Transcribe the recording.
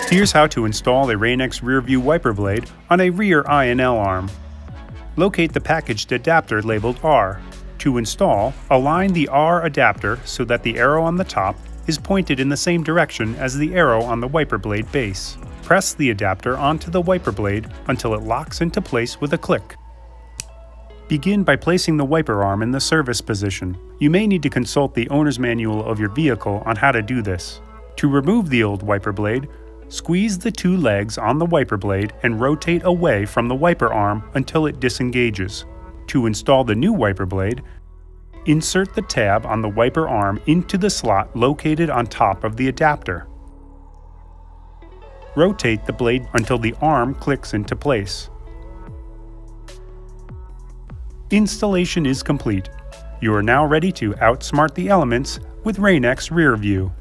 Here's how to install a Rain-X RearView wiper blade on a rear I&L arm. Locate the packaged adapter labeled R. To install, align the R adapter so that the arrow on the top is pointed in the same direction as the arrow on the wiper blade base. Press the adapter onto the wiper blade until it locks into place with a click. Begin by placing the wiper arm in the service position. You may need to consult the owner's manual of your vehicle on how to do this. To remove the old wiper blade, squeeze the two legs on the wiper blade and rotate away from the wiper arm until it disengages. To install the new wiper blade, insert the tab on the wiper arm into the slot located on top of the adapter. Rotate the blade until the arm clicks into place. Installation is complete. You are now ready to outsmart the elements with Rain-X RearView.